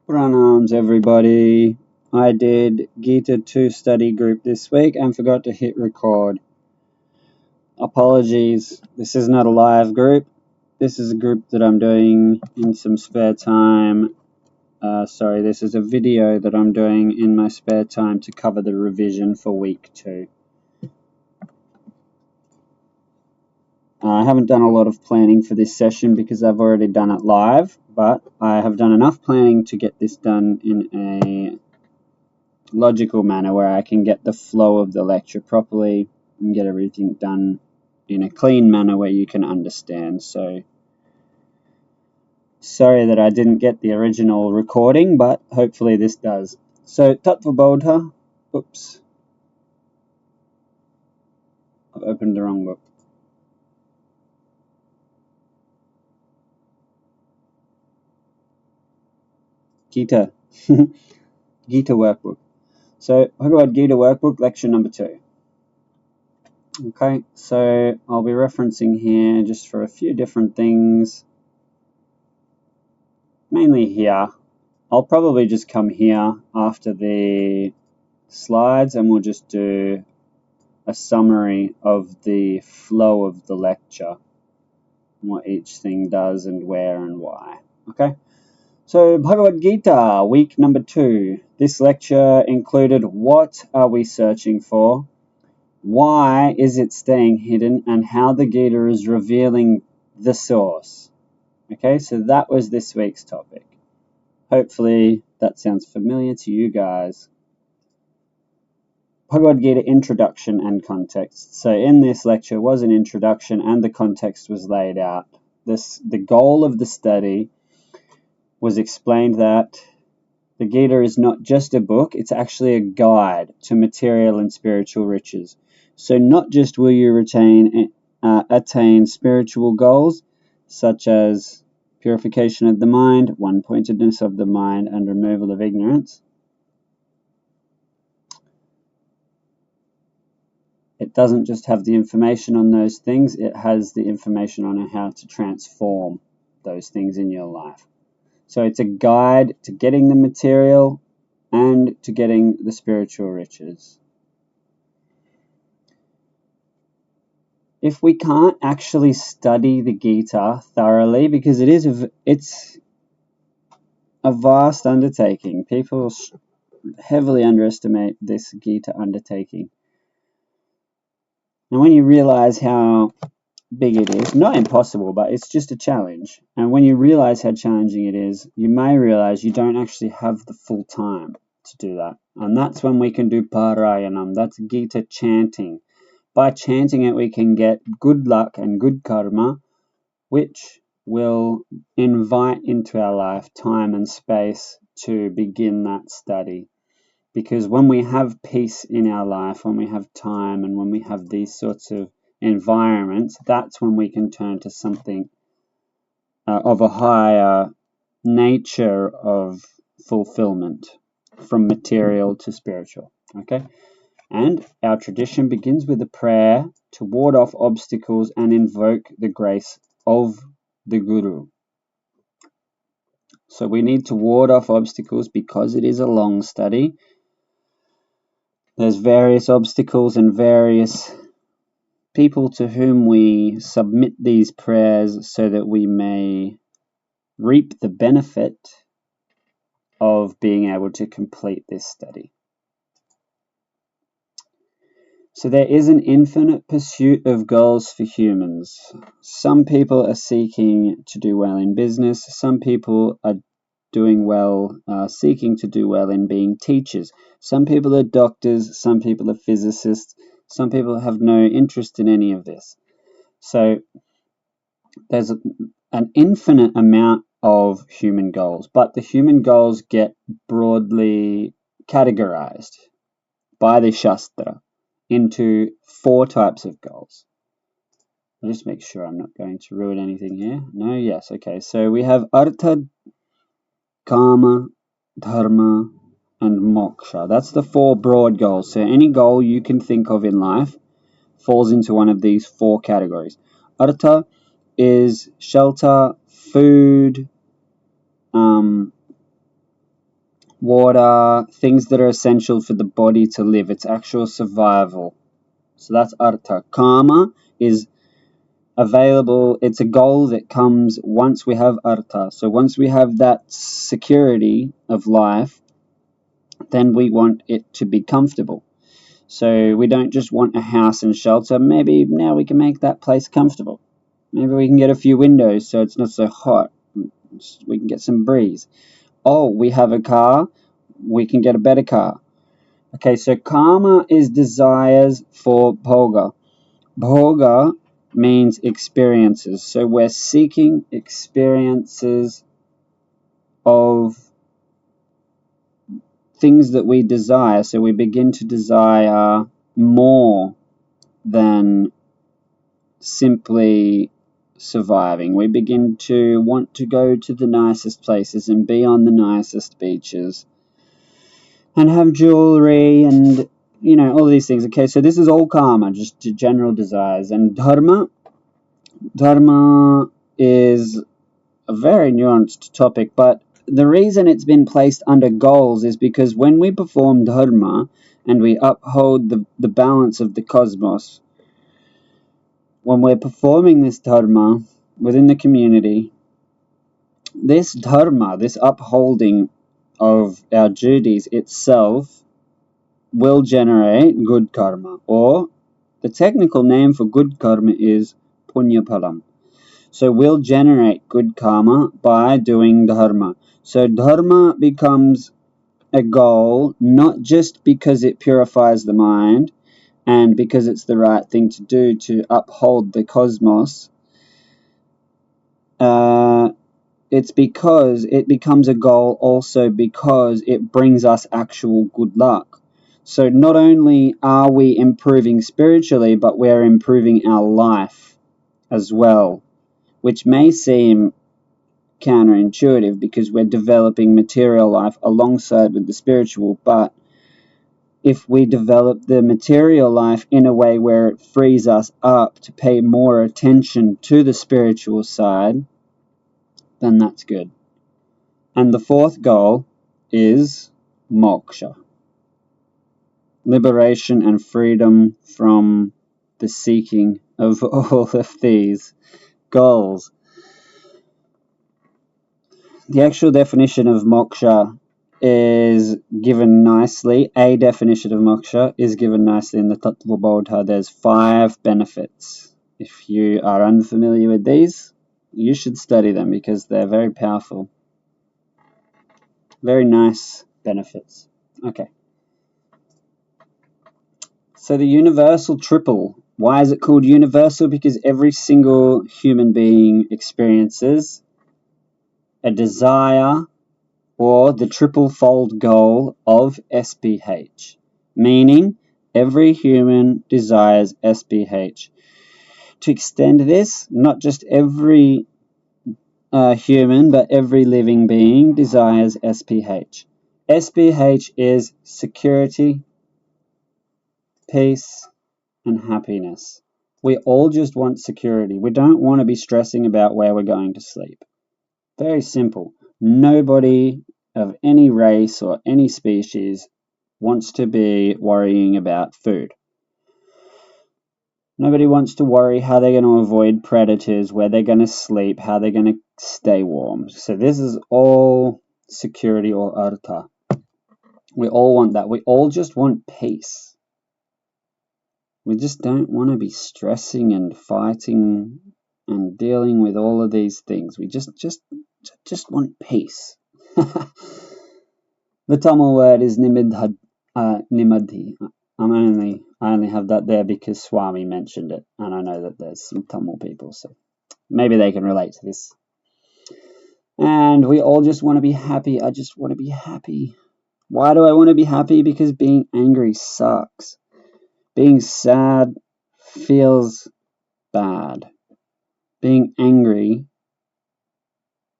Pranams everybody. I did Gita 2 study group this week and forgot to hit record. Apologies, this is not a live group. This is a group that I'm doing in some spare time. This is a video that I'm doing in my spare time to cover the revision for week 2. I haven't done a lot of planning for this session because I've already done it live, but I have done enough planning to get this done in a logical manner where I can get the flow of the lecture properly and get everything done in a clean manner where you can understand. So sorry that I didn't get the original recording, but hopefully this does. So Tattva Bodha, oops, I've opened the wrong book. Gita, Gita workbook. So Bhagavad Gītā workbook, lecture number 2. Okay, so I'll be referencing here just for a few different things. Mainly here. I'll probably just come here after the slides and we'll just do a summary of the flow of the lecture, what each thing does and where and why. Okay, so Bhagavad Gītā, week number 2. This lecture included what are we searching for, why is it staying hidden, and how the Gita is revealing the source. Okay, so that was this week's topic. Hopefully that sounds familiar to you guys. Bhagavad Gītā introduction and context. So in this lecture was an introduction and the context was laid out. The goal of the study was explained that the Gita is not just a book, it's actually a guide to material and spiritual riches. So not just will you attain spiritual goals such as purification of the mind, one-pointedness of the mind, and removal of ignorance. It doesn't just have the information on those things, it has the information on how to transform those things in your life. So it's a guide to getting the material and to getting the spiritual riches. If we can't actually study the Gita thoroughly, because it's a vast undertaking, people heavily underestimate this Gita undertaking. And when you realize how big it is, not impossible, but it's just a challenge. And when you realize how challenging it is, you may realize you don't actually have the full time to do that. And that's when we can do Parayanam, that's Gita chanting. By chanting it, we can get good luck and good karma, which will invite into our life time and space to begin that study. Because when we have peace in our life, when we have time, and when we have these sorts of environments, that's when we can turn to something of a higher nature of fulfillment, from material to spiritual. Okay? And our tradition begins with a prayer to ward off obstacles and invoke the grace of the Guru. So we need to ward off obstacles because it is a long study. There's various obstacles and various people to whom we submit these prayers so that we may reap the benefit of being able to complete this study. So there is an infinite pursuit of goals for humans. Some people are seeking to do well in business. Some people are doing well, seeking to do well in being teachers. Some people are doctors. Some people are physicists. Some people have no interest in any of this. So there's an infinite amount of human goals, but the human goals get broadly categorized by the Shastra into 4 types of goals. I'll just make sure I'm not going to ruin anything here. No, yes, okay. So we have Artha, Kama, Dharma, and Moksha. That's the 4 broad goals. So any goal you can think of in life falls into one of these 4 categories. Artha is shelter, food, water, things that are essential for the body to live. It's actual survival. So that's artha. Kama is available. It's a goal that comes once we have artha. So once we have that security of life, then we want it to be comfortable. So we don't just want a house and shelter. Maybe now we can make that place comfortable. Maybe we can get a few windows so it's not so hot. We can get some breeze. Oh, we have a car. We can get a better car. Okay, so kama is desires for bhoga. Bhoga means experiences. So we're seeking experiences of things that we desire. So we begin to desire more than simply surviving. We begin to want to go to the nicest places and be on the nicest beaches and have jewelry and, all these things. Okay, so this is all karma, just general desires. And dharma is a very nuanced topic, but the reason it's been placed under goals is because when we perform dharma and we uphold the balance of the cosmos, when we're performing this dharma within the community, this dharma, this upholding of our duties itself, will generate good karma, or the technical name for good karma is punyapalam. So we'll generate good karma by doing dharma. So dharma becomes a goal not just because it purifies the mind and because it's the right thing to do to uphold the cosmos. It's because it becomes a goal also because it brings us actual good luck. So not only are we improving spiritually, but we're improving our life as well, which may seem counterintuitive because we're developing material life alongside with the spiritual, but if we develop the material life in a way where it frees us up to pay more attention to the spiritual side, then that's good. And the fourth goal is moksha, liberation and freedom from the seeking of all of these goals. The actual definition of moksha is given nicely. A definition of moksha is given nicely in the Tattvabodha. There's 5 benefits. If you are unfamiliar with these, you should study them because they're very powerful. Very nice benefits. Okay. So the universal triple. Why is it called universal? Because every single human being experiences a desire or the triple-fold goal of SPH, meaning every human desires SPH. To extend this, not just every human, but every living being desires SPH. SPH is security, peace, and happiness. We all just want security. We don't want to be stressing about where we're going to sleep. Very simple. Nobody of any race or any species wants to be worrying about food. Nobody wants to worry how they're going to avoid predators, where they're going to sleep, how they're going to stay warm. So this is all security or artha. We all want that. We all just want peace. We just don't want to be stressing and fighting and dealing with all of these things. We just want peace. The Tamil word is nimadhi. I only have that there because Swami mentioned it, and I know that there's some Tamil people, so maybe they can relate to this. And we all just want to be happy. I just want to be happy. Why do I want to be happy? Because being angry sucks. Being sad feels bad. Being angry,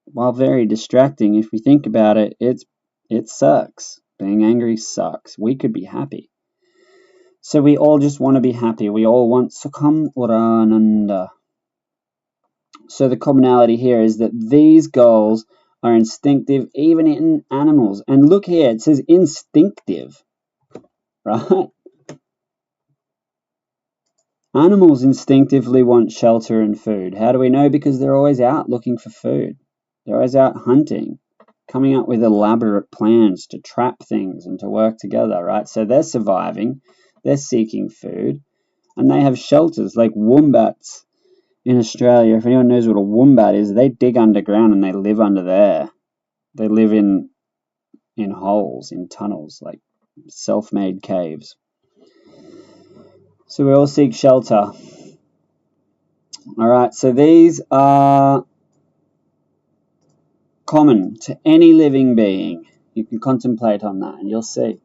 while very distracting, if we think about it, it sucks. Being angry sucks. We could be happy. So we all just want to be happy. We all want Sukham Urananda. So the commonality here is that these goals are instinctive, even in animals. And look here, it says instinctive, right? Animals instinctively want shelter and food. How do we know? Because they're always out looking for food. They're always out hunting, coming up with elaborate plans to trap things and to work together, right? So they're surviving, they're seeking food, and they have shelters like wombats in Australia. If anyone knows what a wombat is, they dig underground and they live under there. They live in holes, in tunnels, like self-made caves. So we all seek shelter. All right, so these are common to any living being. You can contemplate on that and you'll see.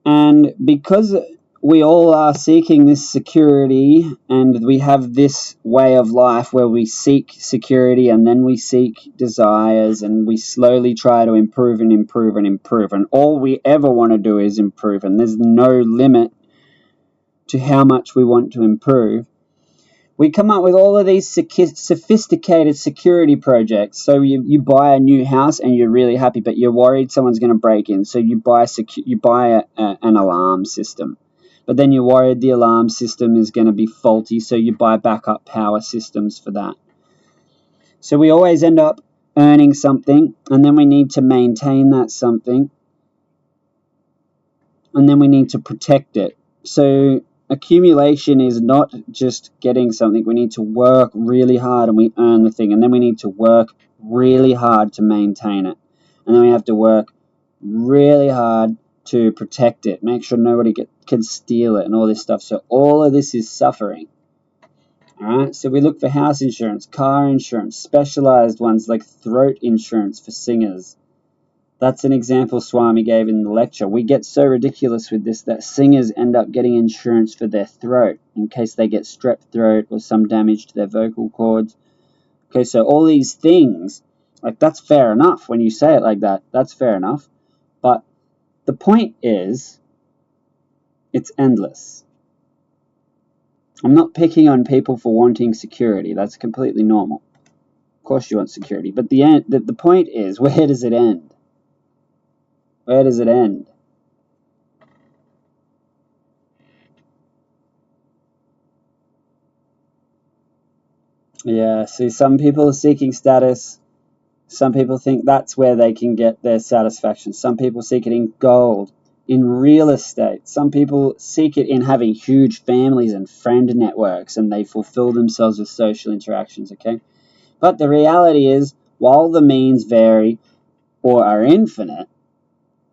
And because we all are seeking this security, and we have this way of life where we seek security and then we seek desires, and we slowly try to improve and improve and improve, and all we ever want to do is improve, and there's no limit to how much we want to improve. We come up with all of these sophisticated security projects. So you buy a new house and you're really happy, but you're worried someone's going to break in. So you buy an alarm system. But then you're worried the alarm system is going to be faulty, so you buy backup power systems for that. So we always end up earning something, and then we need to maintain that something, and then we need to protect it. So accumulation is not just getting something. We need to work really hard and we earn the thing. And then we need to work really hard to maintain it. And then we have to work really hard to protect it. Make sure nobody can steal it and all this stuff. So all of this is suffering. All right, so we look for house insurance, car insurance, specialized ones like throat insurance for singers. That's an example Swami gave in the lecture. We get so ridiculous with this that singers end up getting insurance for their throat in case they get strep throat or some damage to their vocal cords. Okay, so all these things, like, that's fair enough when you say it like that. That's fair enough. But the point is, it's endless. I'm not picking on people for wanting security. That's completely normal. Of course you want security. But the point is, where does it end? Where does it end? Yeah, see, some people are seeking status. Some people think that's where they can get their satisfaction. Some people seek it in gold, in real estate. Some people seek it in having huge families and friend networks, and they fulfill themselves with social interactions, okay? But the reality is, while the means vary or are infinite,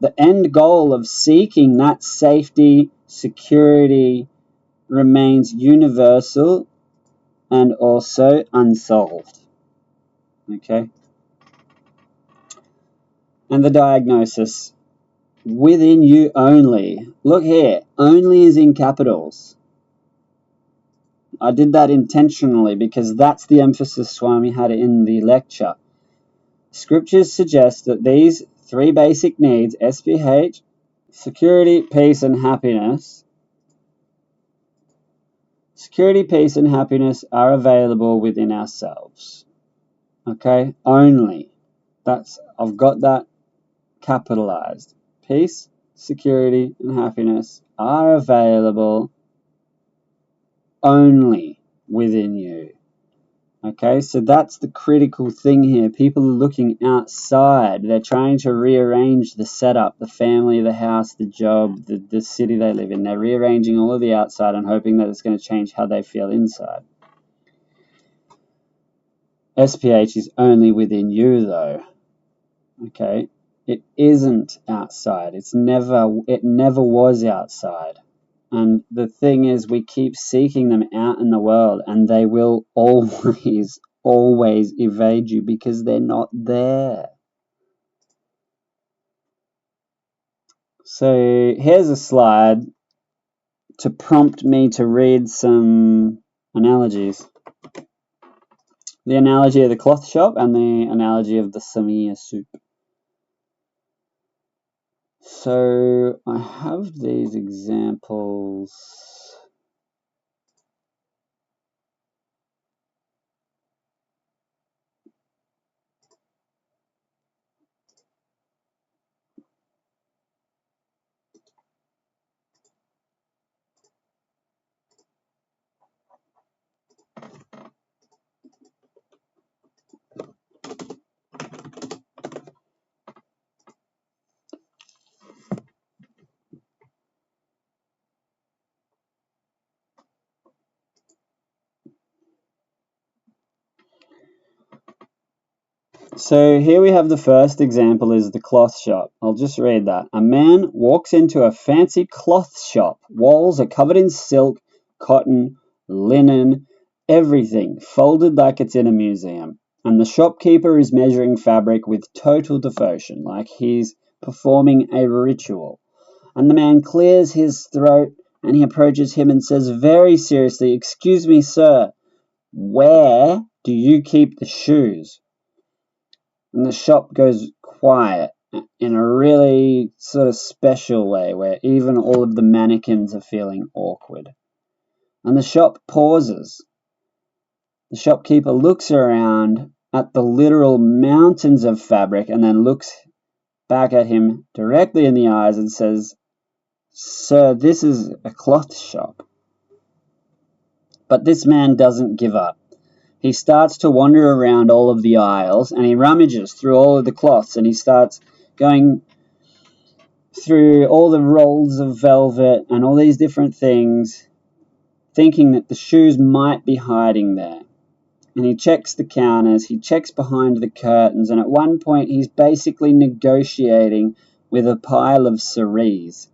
the end goal of seeking that safety, security, remains universal and also unsolved. Okay? And the diagnosis, within you only. Look here, only is in capitals. I did that intentionally because that's the emphasis Swami had in the lecture. Scriptures suggest that these three basic needs, SPH, security, peace, and happiness, are available within ourselves. Okay? Only. I've got that capitalized. Peace, security, and happiness are available only within you. Okay, so that's the critical thing here. People are looking outside. They're trying to rearrange the setup, the family, the house, the job, the city they live in. They're rearranging all of the outside and hoping that it's going to change how they feel inside. SPH is only within you, though. Okay, it isn't outside. It never was outside. And the thing is, we keep seeking them out in the world, and they will always, always evade you because they're not there. So here's a slide to prompt me to read some analogies. The analogy of the cloth shop and the analogy of the samia soup. So I have these examples. So here we have the first example is the cloth shop. I'll just read that. A man walks into a fancy cloth shop. Walls are covered in silk, cotton, linen, everything, folded like it's in a museum. And the shopkeeper is measuring fabric with total devotion, like he's performing a ritual. And the man clears his throat and he approaches him and says very seriously, "Excuse me, sir, where do you keep the shoes?" And the shop goes quiet in a really sort of special way where even all of the mannequins are feeling awkward. And the shop pauses. The shopkeeper looks around at the literal mountains of fabric and then looks back at him directly in the eyes and says, "Sir, this is a cloth shop." But this man doesn't give up. He starts to wander around all of the aisles and he rummages through all of the cloths and he starts going through all the rolls of velvet and all these different things, thinking that the shoes might be hiding there. And he checks the counters, he checks behind the curtains, and at one point he's basically negotiating with a pile of cerise.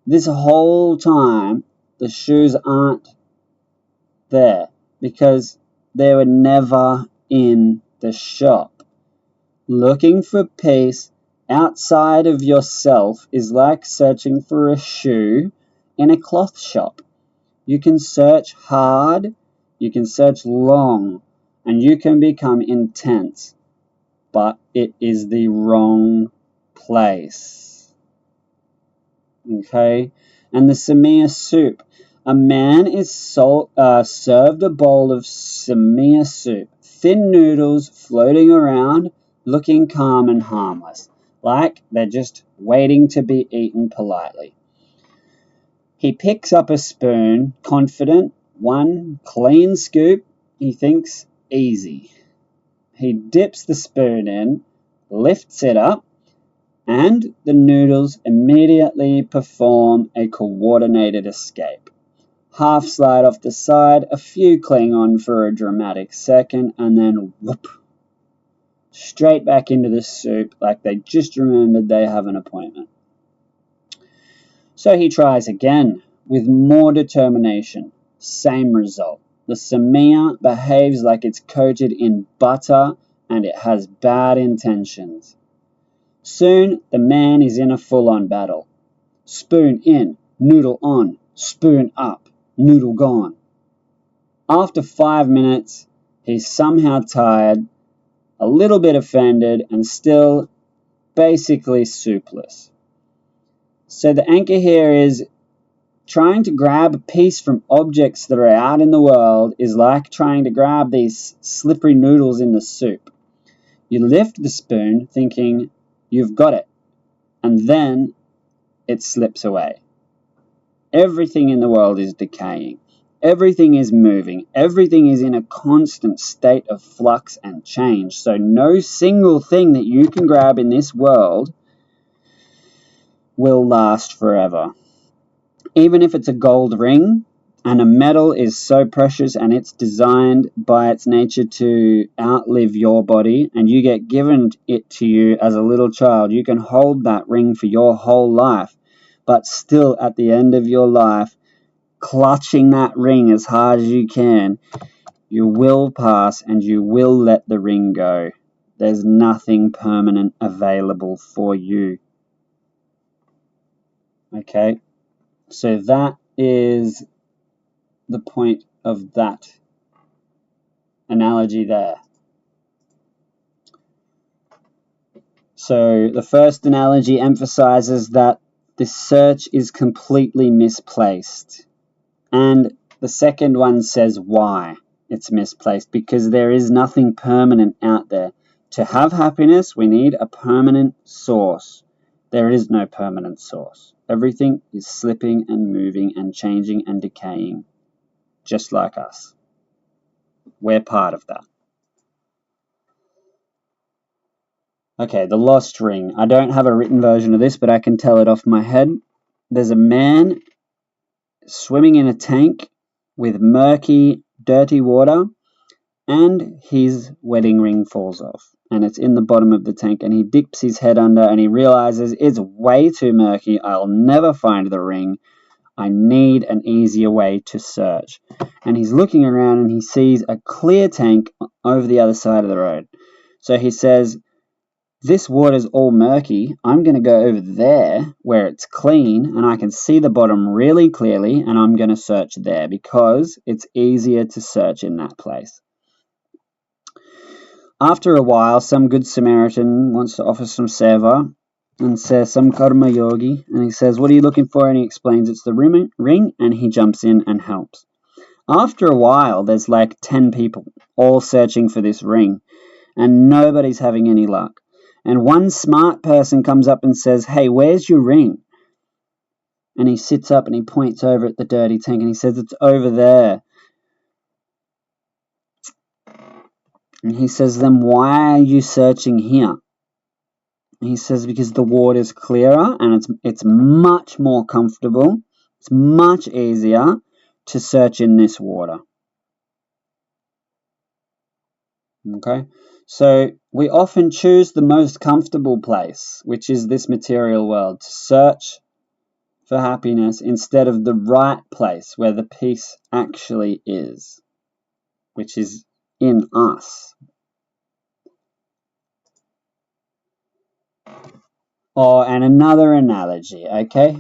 This whole time, the shoes aren't there because they were never in the shop. Looking for peace outside of yourself is like searching for a shoe in a cloth shop. You can search hard, you can search long, and you can become intense, but it is the wrong place. Okay? And the samia soup. A man is served a bowl of samia soup, thin noodles floating around, looking calm and harmless, like they're just waiting to be eaten politely. He picks up a spoon, confident, one clean scoop, he thinks, easy. He dips the spoon in, lifts it up, and the noodles immediately perform a coordinated escape. Half slide off the side, a few cling on for a dramatic second, and then whoop, straight back into the soup like they just remembered they have an appointment. So he tries again with more determination. Same result. The samia behaves like it's coated in butter and it has bad intentions. Soon the man is in a full-on battle. Spoon in, noodle on, spoon up, noodle gone. After 5 minutes, he's somehow tired, a little bit offended, and still basically soupless. So the anchor here is trying to grab a piece from objects that are out in the world is like trying to grab these slippery noodles in the soup. You lift the spoon thinking you've got it, and then it slips away. Everything in the world is decaying. Everything is moving. Everything is in a constant state of flux and change. So no single thing that you can grab in this world will last forever. Even if it's a gold ring, and a metal is so precious and it's designed by its nature to outlive your body, and you get given it to you as a little child, you can hold that ring for your whole life, but still at the end of your life, clutching that ring as hard as you can, you will pass and you will let the ring go. There's nothing permanent available for you. Okay? So that is the point of that analogy there. So the first analogy emphasizes that the search is completely misplaced. And the second one says why it's misplaced, because there is nothing permanent out there. To have happiness, we need a permanent source. There is no permanent source. Everything is slipping and moving and changing and decaying, just like us. We're part of that. Okay, the lost ring. I don't have a written version of this, but I can tell it off my head. There's a man swimming in a tank with murky, dirty water, and his wedding ring falls off, and it's in the bottom of the tank, and he dips his head under and he realizes it's way too murky. I'll never find the ring. I need an easier way to search. And he's looking around and he sees a clear tank over the other side of the road. So he says, this water's all murky. I'm going to go over there where it's clean and I can see the bottom really clearly, and I'm going to search there because it's easier to search in that place. After a while, some good Samaritan wants to offer some seva and says, some karma yogi, and he says, what are you looking for? And he explains it's the ring, and he jumps in and helps. After a while, there's like 10 people all searching for this ring, and nobody's having any luck. And one smart person comes up and says, hey, where's your ring? And he sits up and he points over at the dirty tank and he says, it's over there. And he says, then why are you searching here? He says, because the water's clearer and it's much more comfortable. It's much easier to search in this water. Okay, so we often choose the most comfortable place, which is this material world, to search for happiness instead of the right place where the peace actually is, which is in us. And another analogy, okay?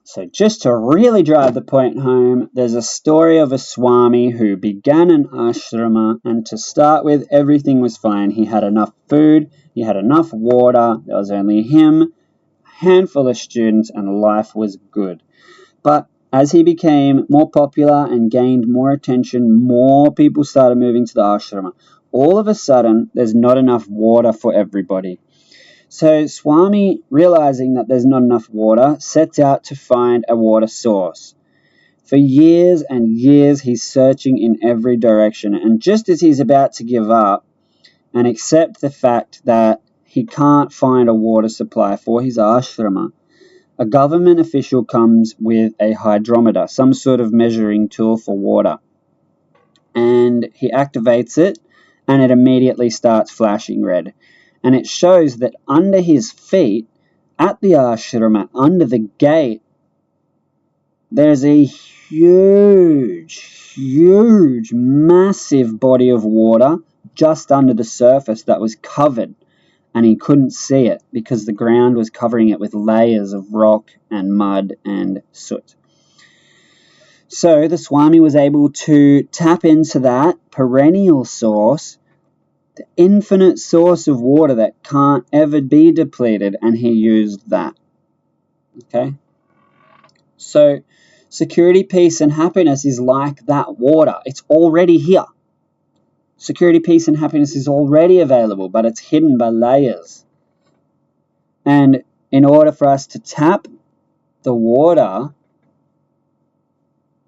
So just to really drive the point home, there's a story of a Swami who began an ashrama, and to start with, everything was fine. He had enough food, he had enough water, there was only him, a handful of students, and life was good. But as he became more popular and gained more attention, more people started moving to the ashrama. All of a sudden, there's not enough water for everybody. So Swami, realizing that there's not enough water, sets out to find a water source. For years and years, he's searching in every direction. And just as he's about to give up and accept the fact that he can't find a water supply for his ashrama, a government official comes with a hydrometer, some sort of measuring tool for water. And he activates it, and it immediately starts flashing red. And it shows that under his feet, at the ashrama, under the gate, there's a huge, massive body of water just under the surface that was covered, and he couldn't see it because the ground was covering it with layers of rock and mud and soot. So the Swami was able to tap into that perennial source, the infinite source of water that can't ever be depleted, and he used that. Okay? So security, peace, and happiness is like that water. It's already here. Security, peace, and happiness is already available, but it's hidden by layers. And in order for us to tap the water,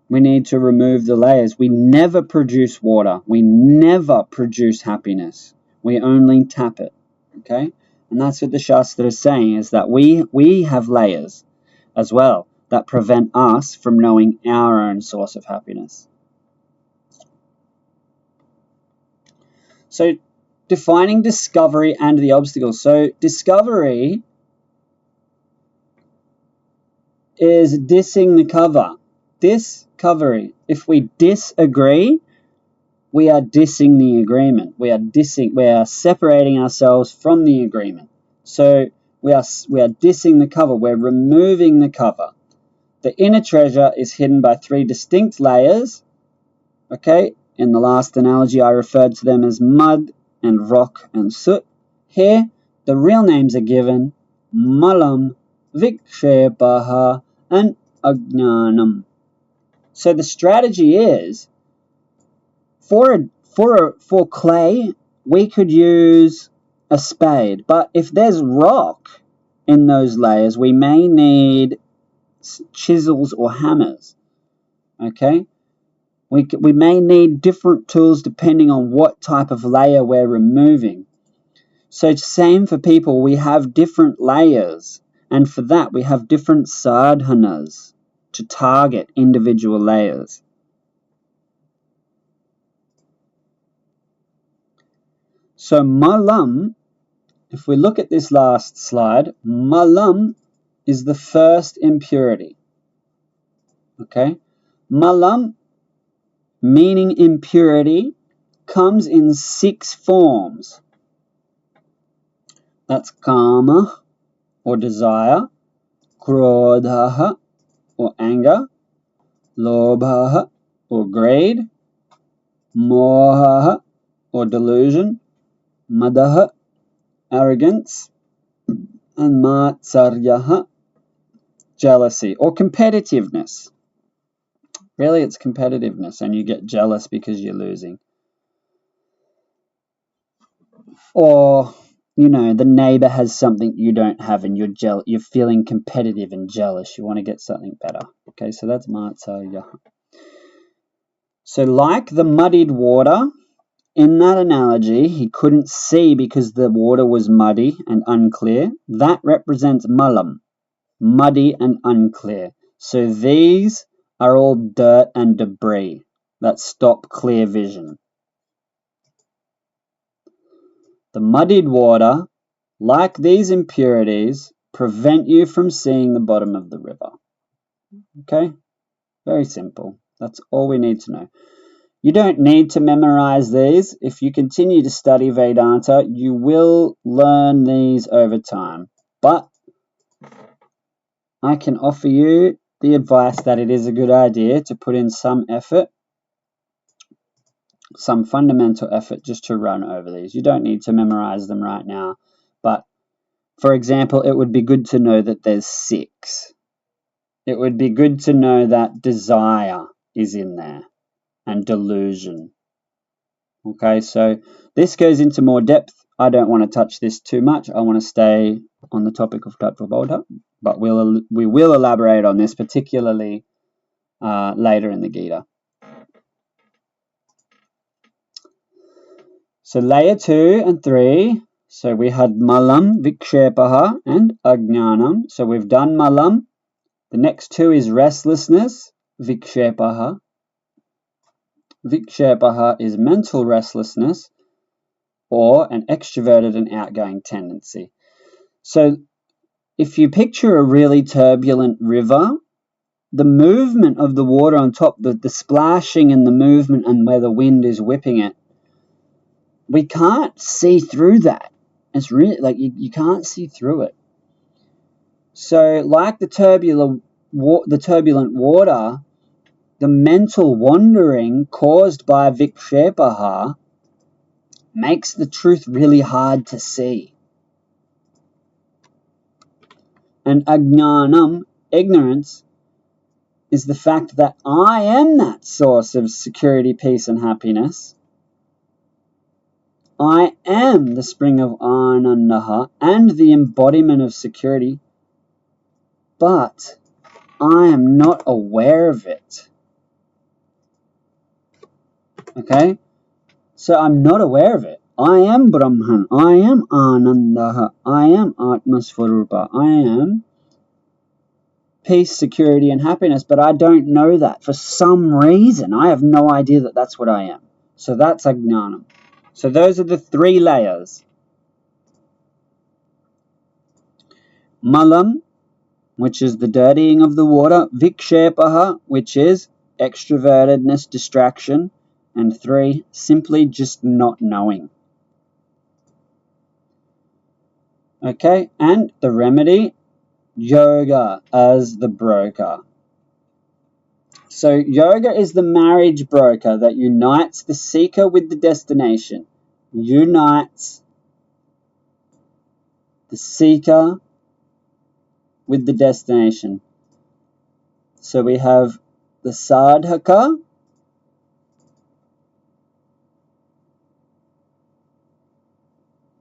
we need to remove the layers. We never produce water. We never produce happiness. We only tap it. Okay? And that's what the Shastra is saying, is that we have layers as well that prevent us from knowing our own source of happiness. So, defining discovery and the obstacles. So, discovery is dissing the cover. Discovery. If we disagree, we are dissing the agreement. We are separating ourselves from the agreement. So we are dissing the cover. We're removing the cover. The inner treasure is hidden by 3 distinct layers. Okay, in the last analogy, I referred to them as mud and rock and soot. Here, the real names are given: malam, vikshepaha, and ajnanam. So the strategy is, for clay, we could use a spade. But if there's rock in those layers, we may need chisels or hammers. Okay? We may need different tools depending on what type of layer we're removing. So same for people, we have different layers. And for that, we have different sadhanas to target individual layers. So malam, if we look at this last slide, malam is the first impurity. Okay? Malam, meaning impurity, comes in 6 forms. That's kama, or desire, krodha, or anger, lobha, or greed, moha, or delusion, madaha, arrogance, and matsaryaha, jealousy, or competitiveness. Really, it's competitiveness, and you get jealous because you're losing. Or, the neighbor has something you don't have, and you're feeling competitive and jealous. You want to get something better. Okay, so that's matsaryaha. So like the muddied water, in that analogy, he couldn't see because the water was muddy and unclear. That represents malam, muddy and unclear. So these are all dirt and debris that stop clear vision. The muddied water, like these impurities, prevent you from seeing the bottom of the river. Okay? Very simple. That's all we need to know. You don't need to memorize these. If you continue to study Vedanta, you will learn these over time. But I can offer you the advice that it is a good idea to put in some effort, some fundamental effort, just to run over these. You don't need to memorize them right now. But, for example, it would be good to know that there's 6. It would be good to know that desire is in there and delusion. Okay, so this goes into more depth. I don't want to touch this too much. I want to stay on the topic of Tattva Bodha, but we will elaborate on this, particularly later in the Gita. So layer 2 and 3, so we had malam, vikshepaha, and ajnanam. So we've done malam. The next 2 is restlessness, vikshepaha. Vikshepaha is mental restlessness, or an extroverted and outgoing tendency. So if you picture a really turbulent river, the movement of the water on top, the splashing and the movement and where the wind is whipping it, we can't see through that. It's really like you can't see through it. So like the turbulent water, the mental wandering caused by vikshepaha makes the truth really hard to see. And ajnanam, ignorance, is the fact that I am that source of security, peace, and happiness. I am the spring of anandaha and the embodiment of security, but I am not aware of it. Okay? So I'm not aware of it. I am Brahman. I am Anandaha. I am Atmasvarupa. I am peace, security, and happiness, but I don't know that. For some reason, I have no idea that that's what I am. So that's ajnanam. So those are the 3 layers. Malam, which is the dirtying of the water. Vikshepaha, which is extrovertedness, distraction. And 3, simply just not knowing. Okay, and the remedy, yoga as the broker. So yoga is the marriage broker that unites the seeker with the destination. Unites the seeker with the destination. So we have the sadhaka,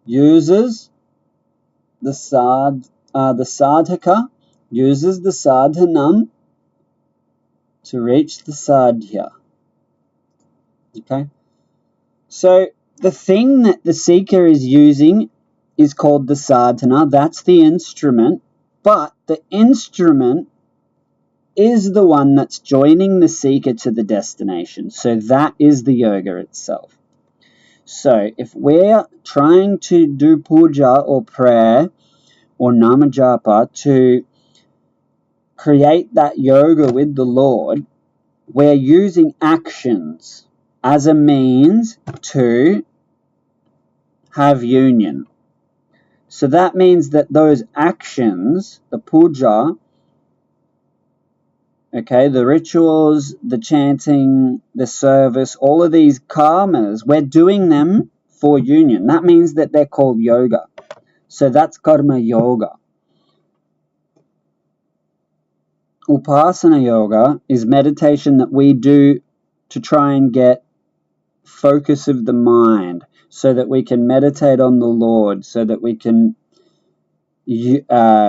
uses the sadhaka uses the sadhanam to reach the sadhya. Okay? So the thing that the seeker is using is called the sadhana. That's the instrument. But the instrument is the one that's joining the seeker to the destination. So that is the yoga itself. So if we're trying to do puja or prayer or namajapa to create that yoga with the Lord, we're using actions as a means to have union. So that means that those actions, the puja, okay, the rituals, the chanting, the service, all of these karmas, we're doing them for union. That means that they're called yoga. So that's karma yoga. Upasana yoga is meditation that we do to try and get focus of the mind so that we can meditate on the Lord, so that we can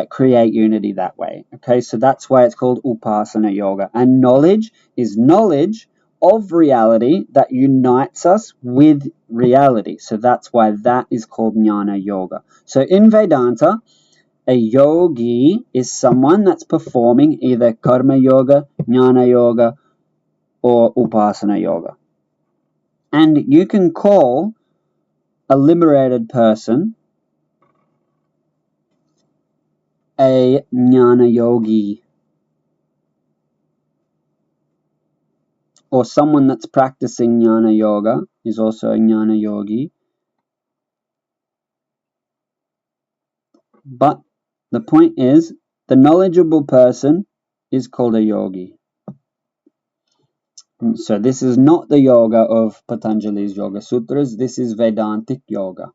create unity that way. Okay, so that's why it's called Upasana yoga. And knowledge is knowledge of reality that unites us with reality. So that's why that is called Jnana yoga. So in Vedanta, a yogi is someone that's performing either karma yoga, jnana yoga, or upasana yoga. And you can call a liberated person a jnana yogi, or someone that's practicing jnana yoga is also a jnana yogi. But the point is, the knowledgeable person is called a yogi. So this is not the yoga of Patanjali's Yoga Sutras. This is Vedantic yoga.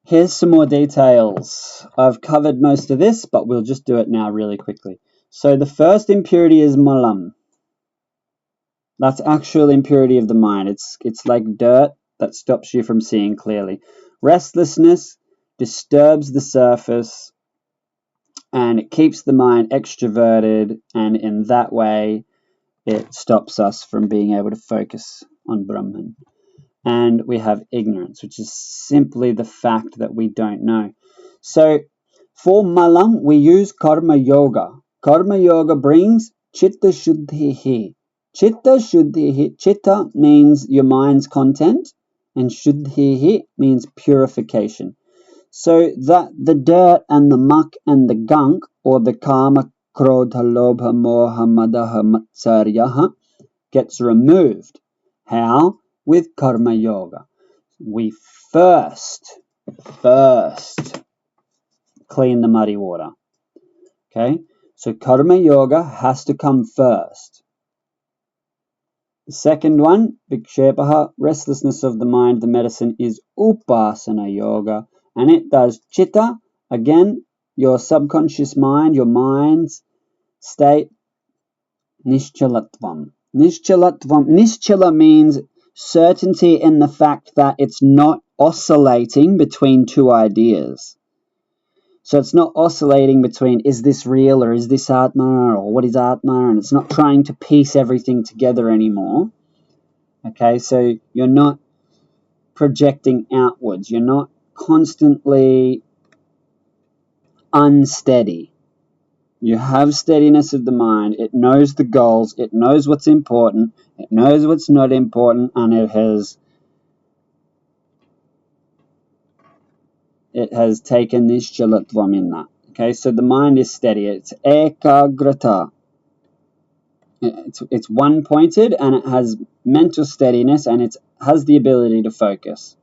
Here's some more details. I've covered most of this, but we'll just do it now really quickly. So the first impurity is malam. That's actual impurity of the mind. It's like dirt that stops you from seeing clearly. Restlessness disturbs the surface and it keeps the mind extroverted, and in that way it stops us from being able to focus on Brahman. And we have ignorance, which is simply the fact that we don't know. So for malam, we use karma yoga. Karma yoga brings chitta shuddhihi. Chitta shuddhihi. Chitta means your mind's content, and shuddhihi means purification. So that the dirt and the muck and the gunk, or the kama, krodha, lobha, moha, madaha, matsaryaha, gets removed. How? With karma yoga. We first clean the muddy water. Okay? So karma yoga has to come first. The second one, vikshepaha, restlessness of the mind, the medicine is upasana yoga. And it does chitta, again, your subconscious mind, your mind's state, nishchalatvam. Nischala means certainty in the fact that it's not oscillating between two ideas. So it's not oscillating between, is this real or is this Atma, or what is Atma, and it's not trying to piece everything together anymore. Okay, so you're not projecting outwards. You're not constantly unsteady. You have steadiness of the mind. It knows the goals. It knows what's important. It knows what's not important, and it has taken this chalatvam in that. Okay, so the mind is steady. It's ekagrata. It's one-pointed, and it has mental steadiness, and it has the ability to focus.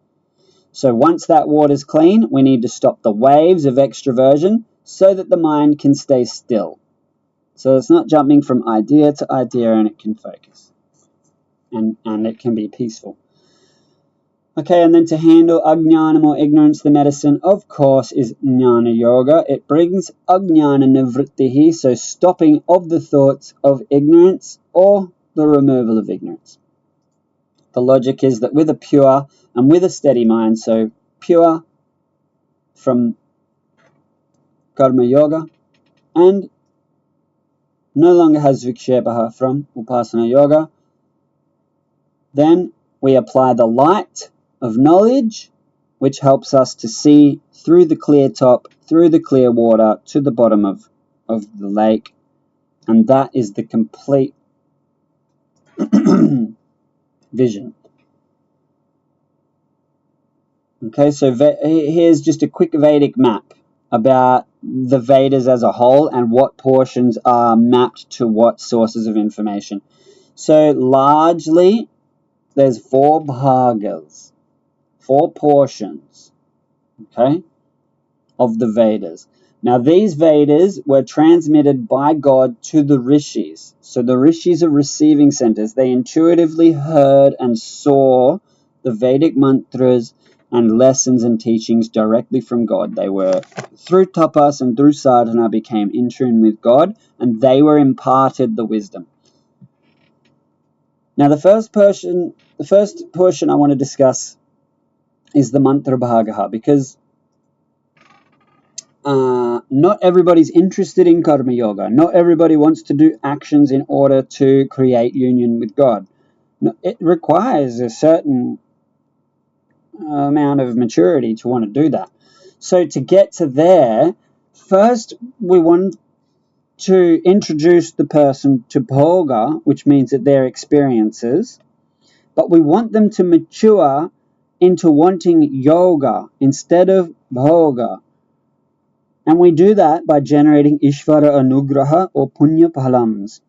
So once that water's clean, we need to stop the waves of extroversion so that the mind can stay still. So it's not jumping from idea to idea, and it can focus. And it can be peaceful. Okay, and then to handle ajnanam or ignorance, the medicine, of course, is jnana yoga. It brings ajnana nivrittihi, so stopping of the thoughts of ignorance or the removal of ignorance. The logic is that with a pure and with a steady mind, so pure from karma yoga and no longer has vikshepaha from upasana yoga, then we apply the light of knowledge, which helps us to see through the clear top, through the clear water, to the bottom of the lake. And that is the complete vision. Okay, so here's just a quick Vedic map about the Vedas as a whole and what portions are mapped to what sources of information. So largely, there's 4 bhagas, 4 portions, okay, of the Vedas. Now, these Vedas were transmitted by God to the rishis. So the rishis are receiving centers. They intuitively heard and saw the Vedic mantras and lessons and teachings directly from God. They were, through tapas and through sadhana, became in tune with God, and they were imparted the wisdom. Now, the first portion I want to discuss is the mantra bhagaha, because not everybody's interested in karma yoga. Not everybody wants to do actions in order to create union with God. No, it requires a certain amount of maturity to want to do that. So to get to there, first we want to introduce the person to bhoga, which means that they're experiences, but we want them to mature into wanting yoga instead of bhoga. And we do that by generating Ishvara Anugraha or Punya Phalams.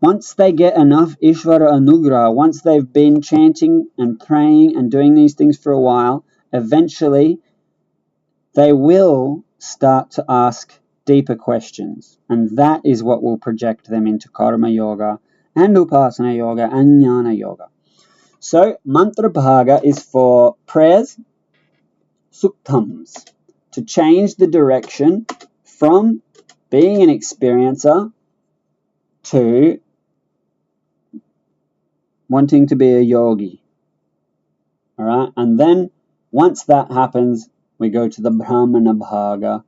Once they get enough Ishvara Anugraha, once they've been chanting and praying and doing these things for a while, eventually they will start to ask deeper questions. And that is what will project them into Karma Yoga and Upasana Yoga and Jnana Yoga. So, Mantra Bhaga is for prayers, suktams, to change the direction from being an experiencer to wanting to be a yogi. Alright, and then once that happens, we go to the Brahmana Bhaga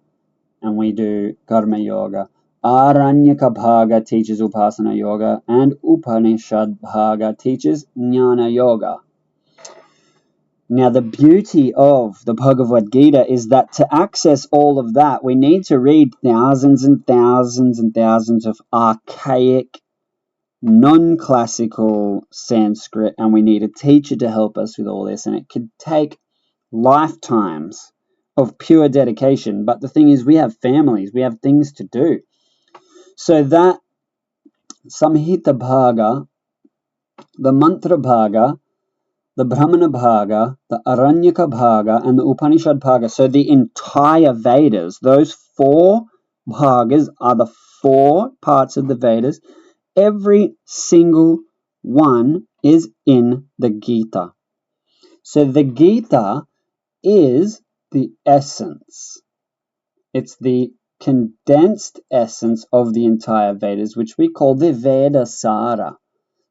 and we do Karma Yoga. Aranyaka Bhaga teaches Upasana Yoga, and Upanishad Bhaga teaches Jnana Yoga. Now, the beauty of the Bhagavad Gītā is that to access all of that, we need to read thousands and thousands and thousands of archaic, non-classical Sanskrit, and we need a teacher to help us with all this, and it could take lifetimes of pure dedication. But the thing is, we have families, we have things to do. So that Samhita Bhaga, the Mantra Bhaga, the Brahmana Bhaga, the Aranyaka Bhaga, and the Upanishad Bhaga. So the entire Vedas, those 4 Bhagas are the 4 parts of the Vedas. Every single one is in the Gita. So the Gita is the essence. It's the condensed essence of the entire Vedas, which we call the Veda Sara.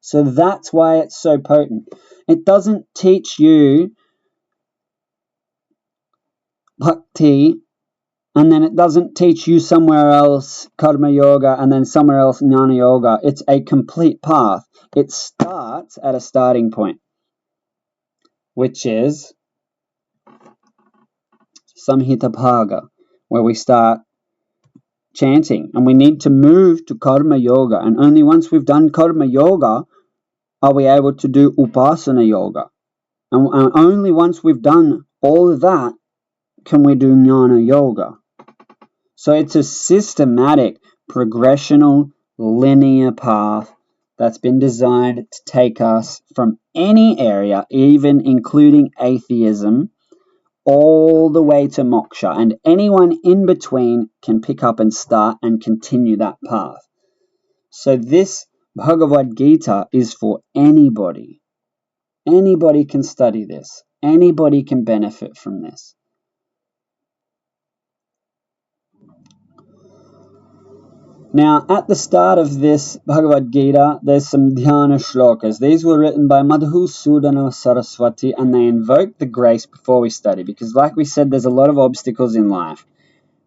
So that's why it's so potent. It doesn't teach you bhakti, and then it doesn't teach you somewhere else karma yoga, and then somewhere else jnana yoga. It's a complete path. It starts at a starting point, which is Samhita Bhaga, where we start chanting, and we need to move to karma yoga, and only once we've done karma yoga are we able to do upasana yoga, and only once we've done all of that can we do jnana yoga. So it's a systematic, progressional, linear path that's been designed to take us from any area, even including atheism, all the way to moksha, and anyone in between can pick up and start and continue that path. So this Bhagavad Gītā is for anybody. Anybody can study this. Anybody can benefit from this. Now, at the start of this Bhagavad Gītā, there's some dhyana shlokas. These were written by Madhusudana Saraswati, and they invoke the grace before we study, because like we said, there's a lot of obstacles in life.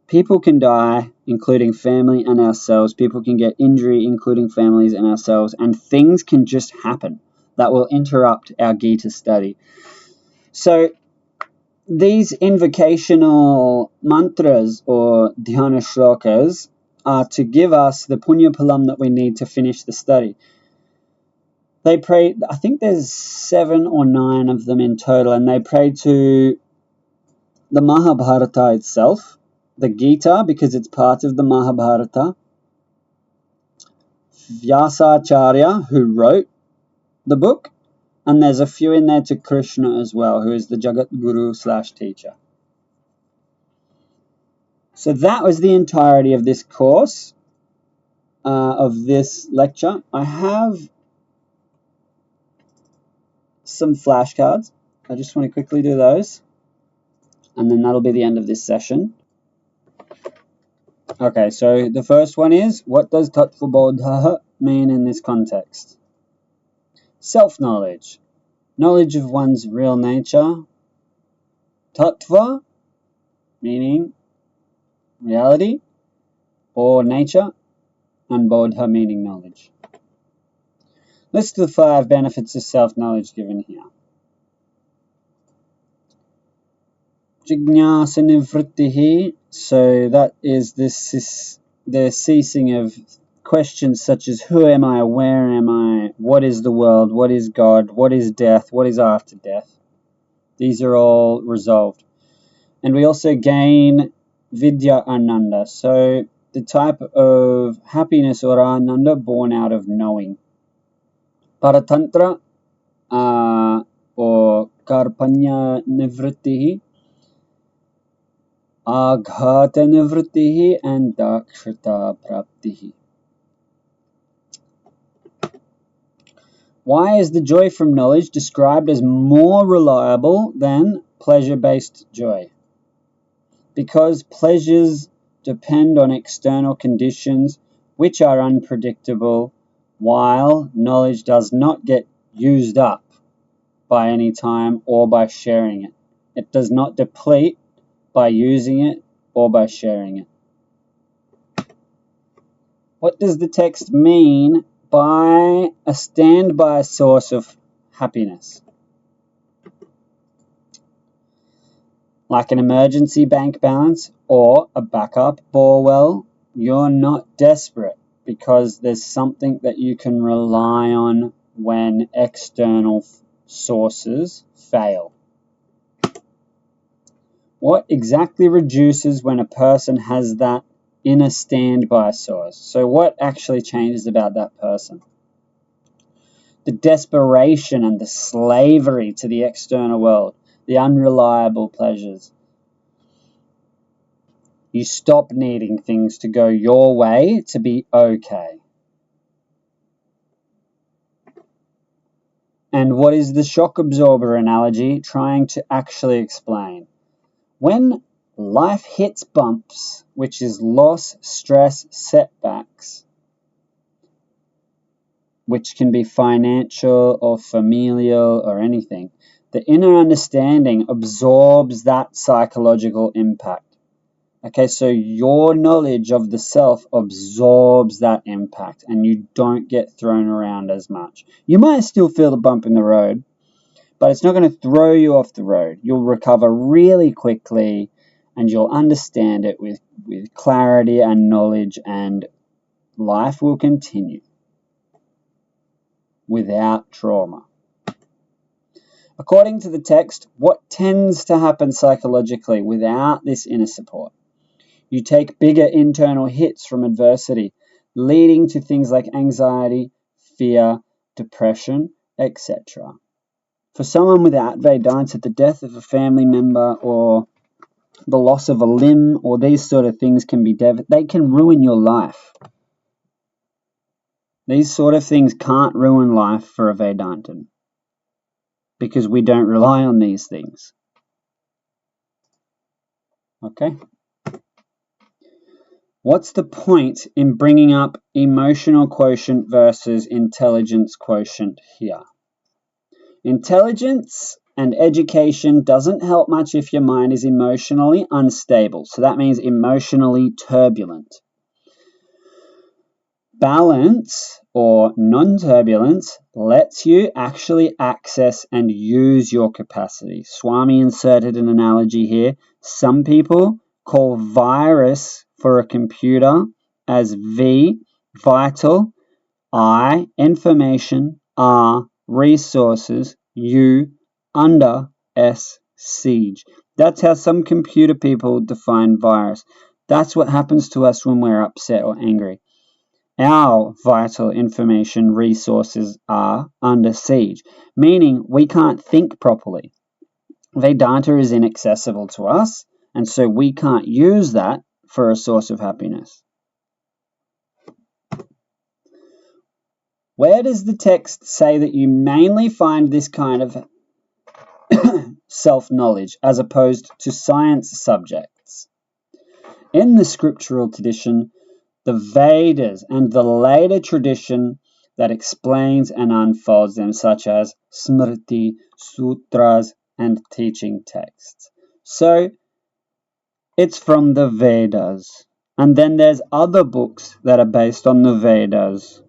People can die, including family and ourselves. People can get injury, including families and ourselves, and things can just happen that will interrupt our Gita study. So these invocational mantras or dhyana shlokas are to give us the punya palam that we need to finish the study. They pray, I think there's 7 or 9 of them in total, and they pray to the Mahabharata itself, the Gita, because it's part of the Mahabharata, Vyasacharya, who wrote the book, and there's a few in there to Krishna as well, who is the Jagat Guru / teacher. So that was the entirety of this course, of this lecture. I have some flashcards. I just want to quickly do those, and then that'll be the end of this session. Okay, so the first one is, what does Tattva Bodha mean in this context? Self-knowledge, knowledge of one's real nature. Tattva, meaning reality or nature, and Bodha, meaning knowledge. List the 5 benefits of self-knowledge given here. Jignasa nivrittihi, so that is the ceasing of questions such as who am I, where am I, what is the world, what is God, what is death, what is after death. These are all resolved. And we also gain vidya ananda, so the type of happiness or ananda born out of knowing. Paratantra or karpanya nivrittihi, aghata nivrittihi, and dakshata praptihi. Why is the joy from knowledge described as more reliable than pleasure-based joy? Because pleasures depend on external conditions which are unpredictable, while knowledge does not get used up by any time or by sharing it. It does not deplete by using it or by sharing it. What does the text mean by a standby source of happiness? Like an emergency bank balance or a backup bore well, you're not desperate because there's something that you can rely on when external sources fail. What exactly reduces when a person has that in a standby source? So what actually changes about that person? The desperation and the slavery to the external world, the unreliable pleasures. You stop needing things to go your way to be okay. And what is the shock absorber analogy trying to actually explain? When life hits bumps, which is loss, stress, setbacks, which can be financial or familial or anything, the inner understanding absorbs that psychological impact. Okay, so your knowledge of the self absorbs that impact and you don't get thrown around as much. You might still feel the bump in the road, but it's not going to throw you off the road. You'll recover really quickly and you'll understand it with clarity and knowledge, and life will continue without trauma. According to the text, what tends to happen psychologically without this inner support? You take bigger internal hits from adversity, leading to things like anxiety, fear, depression, etc. For someone without Vedanta, the death of a family member or the loss of a limb or these sort of things can be they can ruin your life. These sort of things can't ruin life for a Vedantan because we don't rely on these things. Okay? What's the point in bringing up emotional quotient versus intelligence quotient here? Intelligence and education doesn't help much if your mind is emotionally unstable. So that means emotionally turbulent. Balance or non-turbulence lets you actually access and use your capacity. Swami inserted an analogy here. Some people call virus for a computer as V, vital, I, information, are resources you under siege. That's how some computer people define virus. That's what happens to us when we're upset or angry. Our vital information resources are under siege, meaning we can't think properly. Vedanta is inaccessible to us, and so we can't use that for a source of happiness. Where does the text say that you mainly find this kind of self-knowledge as opposed to science subjects? In the scriptural tradition, the Vedas and the later tradition that explains and unfolds them, such as Smriti, Sutras, and teaching texts. So, it's from the Vedas. And then there's other books that are based on the Vedas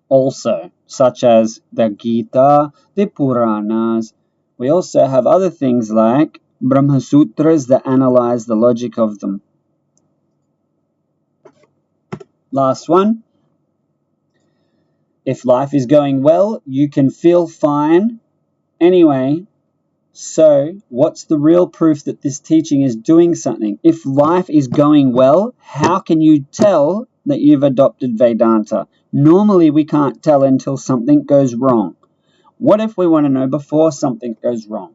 also, such as the Gita, the Puranas. We also have other things like Brahma Sutras that analyze the logic of them. Last one. If life is going well, you can feel fine anyway. So, what's the real proof that this teaching is doing something? If life is going well, how can you tell that you've adopted Vedanta? Normally, we can't tell until something goes wrong. What if we want to know before something goes wrong?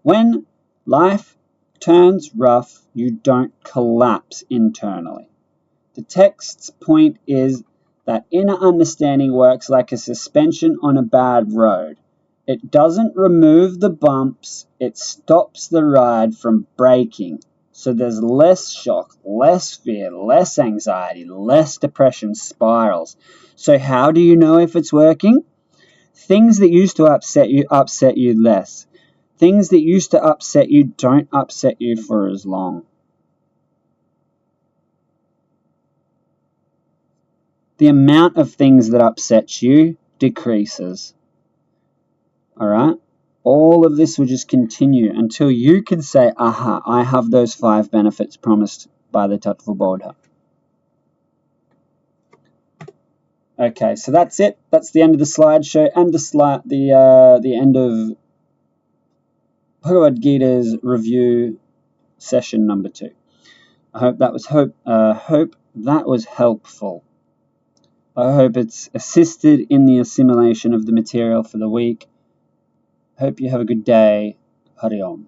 When life turns rough, you don't collapse internally. The text's point is that inner understanding works like a suspension on a bad road. It doesn't remove the bumps, it stops the ride from breaking. So there's less shock, less fear, less anxiety, less depression spirals. So how do you know if it's working? Things that used to upset you less. Things that used to upset you don't upset you for as long. The amount of things that upset you decreases. Alright? All of this will just continue until you can say, aha, I have those 5 benefits promised by the Tattva Bodha. Okay, so that's it. That's the end of the slideshow and the end of Bhagavad Gītā's review session number 2. I hope that was helpful. I hope it's assisted in the assimilation of the material for the week. Hope you have a good day. Hari Om.